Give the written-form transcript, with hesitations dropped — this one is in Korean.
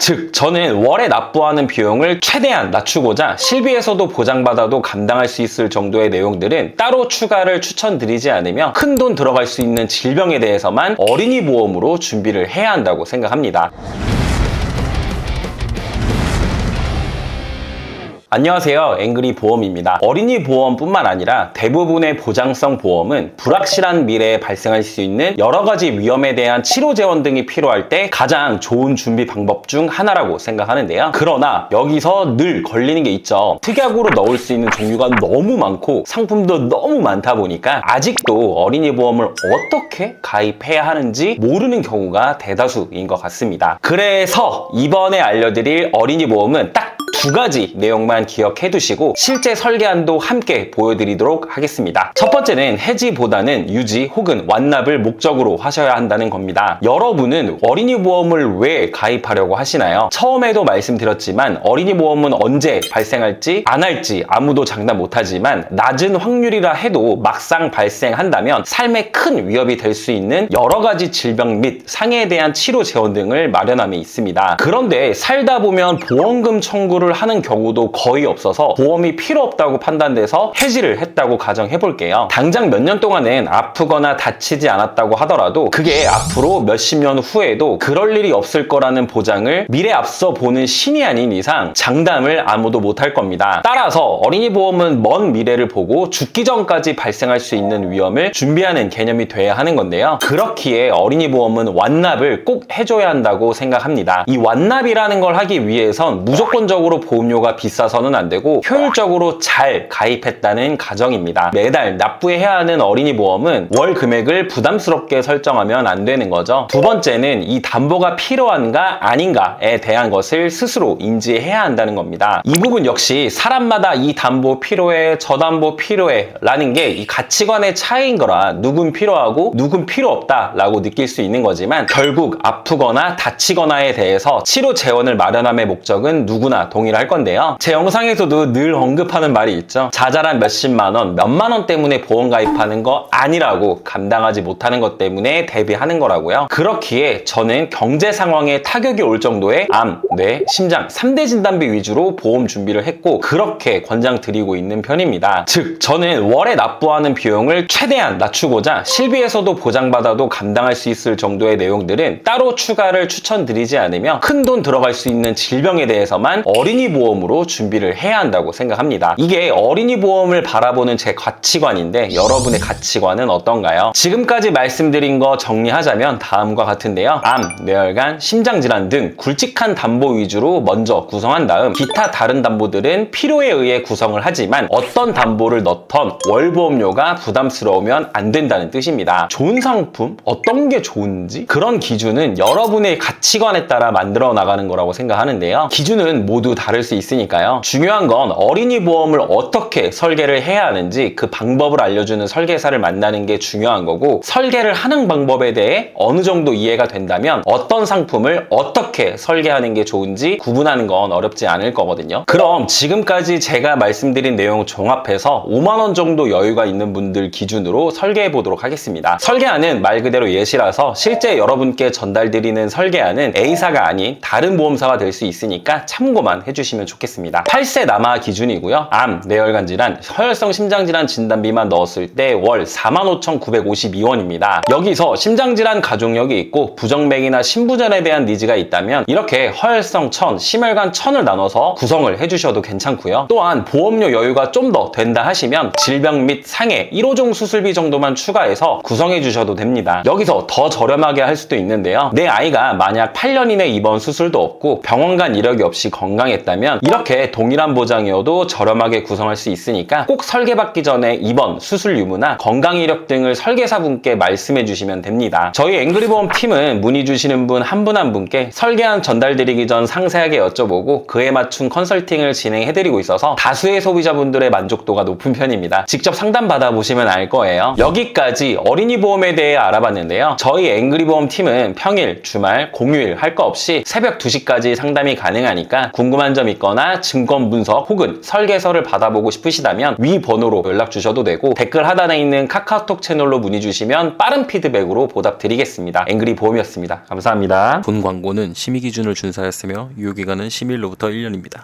즉 저는 월에 납부하는 비용을 최대한 낮추고자 실비에서도 보장받아도 감당할 수 있을 정도의 내용들은 따로 추가를 추천드리지 않으며 큰돈 들어갈 수 있는 질병에 대해서만 어린이 보험으로 준비를 해야 한다고 생각합니다. 안녕하세요, 앵그리 보험입니다. 어린이 보험뿐만 아니라 대부분의 보장성 보험은 불확실한 미래에 발생할 수 있는 여러 가지 위험에 대한 치료 재원 등이 필요할 때 가장 좋은 준비 방법 중 하나라고 생각하는데요. 그러나 여기서 늘 걸리는 게 있죠. 특약으로 넣을 수 있는 종류가 너무 많고 상품도 너무 많다 보니까 아직도 어린이 보험을 어떻게 가입해야 하는지 모르는 경우가 대다수인 것 같습니다. 그래서 이번에 알려드릴 어린이 보험은 딱 2가지 내용만 기억해 두시고 실제 설계안도 함께 보여드리도록 하겠습니다. 첫 번째는 해지보다는 유지 혹은 완납을 목적으로 하셔야 한다는 겁니다. 여러분은 어린이 보험을 왜 가입하려고 하시나요? 처음에도 말씀드렸지만 어린이 보험은 언제 발생할지 안 할지 아무도 장담 못하지만 낮은 확률이라 해도 막상 발생한다면 삶에 큰 위협이 될 수 있는 여러 가지 질병 및 상해에 대한 치료 재원 등을 마련함에 있습니다. 그런데 살다 보면 보험금 청구를 하는 경우도 거의 없어서 보험이 필요 없다고 판단돼서 해지를 했다고 가정해 볼게요. 당장 몇 년 동안은 아프거나 다치지 않았다고 하더라도 그게 앞으로 몇십 년 후에도 그럴 일이 없을 거라는 보장을 미래 앞서 보는 신이 아닌 이상 장담을 아무도 못할 겁니다. 따라서 어린이 보험은 먼 미래를 보고 죽기 전까지 발생할 수 있는 위험을 준비하는 개념이 돼야 하는 건데요. 그렇기에 어린이 보험은 완납을 꼭 해줘야 한다고 생각합니다. 이 완납이라는 걸 하기 위해선 무조건적으로 보험료가 비싸서는 안 되고 효율적으로 잘 가입했다는 가정입니다. 매달 납부해야 하는 어린이 보험은 월 금액을 부담스럽게 설정하면 안 되는 거죠. 두 번째는 이 담보가 필요한가 아닌가에 대한 것을 스스로 인지해야 한다는 겁니다. 이 부분 역시 사람마다 이 담보 필요해, 저 담보 필요해 라는 게 이 가치관의 차이인 거라 누군 필요하고 누군 필요 없다 라고 느낄 수 있는 거지만 결국 아프거나 다치거나에 대해서 치료 재원을 마련함의 목적은 누구나 동일할 건데요. 제 영상에서도 늘 언급하는 말이 있죠. 자잘한 몇십만 원, 몇만 원 때문에 보험 가입하는 거 아니라고, 감당하지 못하는 것 때문에 대비하는 거라고요. 그렇기에 저는 경제 상황에 타격이 올 정도의 암, 뇌, 심장 3대 진단비 위주로 보험 준비를 했고 그렇게 권장드리고 있는 편입니다. 즉 저는 월에 납부하는 비용을 최대한 낮추고자 실비에서도 보장받아도 감당할 수 있을 정도의 내용들은 따로 추가를 추천드리지 않으며 큰돈 들어갈 수 있는 질병에 대해서만 어린이 보험으로 준비를 해야 한다고 생각합니다. 이게 어린이 보험을 바라보는 제 가치관인데 여러분의 가치관은 어떤가요? 지금까지 말씀드린 거 정리하자면 다음과 같은데요. 암, 뇌혈관, 심장질환 등 굵직한 담보 위주로 먼저 구성한 다음 기타 다른 담보들은 필요에 의해 구성을 하지만 어떤 담보를 넣던 월보험료가 부담스러우면 안 된다는 뜻입니다. 좋은 상품? 어떤 게 좋은지? 그런 기준은 여러분의 가치관에 따라 만들어 나가는 거라고 생각하는데요. 기준은 모두 다를 수 있으니까요. 중요한 건 어린이 보험을 어떻게 설계를 해야 하는지 그 방법을 알려주는 설계사를 만나는 게 중요한 거고 설계를 하는 방법에 대해 어느 정도 이해가 된다면 어떤 상품을 어떻게 설계하는 게 좋은지 구분하는 건 어렵지 않을 거거든요. 그럼 지금까지 제가 말씀드린 내용 종합해서 5만 원 정도 여유가 있는 분들 기준으로 설계해 보도록 하겠습니다. 설계안은 말 그대로 예시라서 실제 여러분께 전달드리는 설계안은 A사가 아닌 다른 보험사가 될 수 있으니까 참고만 해주시면 좋겠습니다. 8세 남아 기준이고요. 암, 뇌혈관 질환, 허혈성 심장질환 진단비만 넣었을 때 월 45,952원입니다. 여기서 심장질환 가족력이 있고 부정맥이나 심부전에 대한 니즈가 있다면 이렇게 허혈성 1000, 심혈관 1000을 나눠서 구성을 해주셔도 괜찮고요. 또한 보험료 여유가 좀 더 된다 하시면 질병 및 상해 1호종 수술비 정도만 추가해서 구성해 주셔도 됩니다. 여기서 더 저렴하게 할 수도 있는데요. 내 아이가 만약 8년 이내 입원 수술도 없고 병원 간 이력이 없이 건강했다면 이렇게 동일한 보장이어도 저렴하게 구성할 수 있으니까 꼭 설계받기 전에 입원, 수술 유무나 건강 이력 등을 설계사분께 말씀해 주시면 됩니다. 저희 앵그리보험 팀은 문의 주시는 분 한 분 한 분께 설계안 전달드리기 전 상세하게 여쭤보고 그에 맞춘 컨설팅을 진행해드리고 있어서 다수의 소비자분들의 만족도가 높은 편입니다. 직접 상담 받아보시면 알 거예요. 여기까지 어린이 보험에 대해 알아봤는데요. 저희 앵그리보험 팀은 평일, 주말, 공휴일 할 거 없이 새벽 2시까지 상담이 가능하니까 궁금한 궁금한 점 있거나 증권 분석 혹은 설계서를 받아보고 싶으시다면 위 번호로 연락 주셔도 되고 댓글 하단에 있는 카카오톡 채널로 문의 주시면 빠른 피드백으로 보답 드리겠습니다. 앵그리 보험이었습니다. 감사합니다. 본 광고는 심의 기준을 준수하였으며 유효기간은 심의일로부터 1년입니다.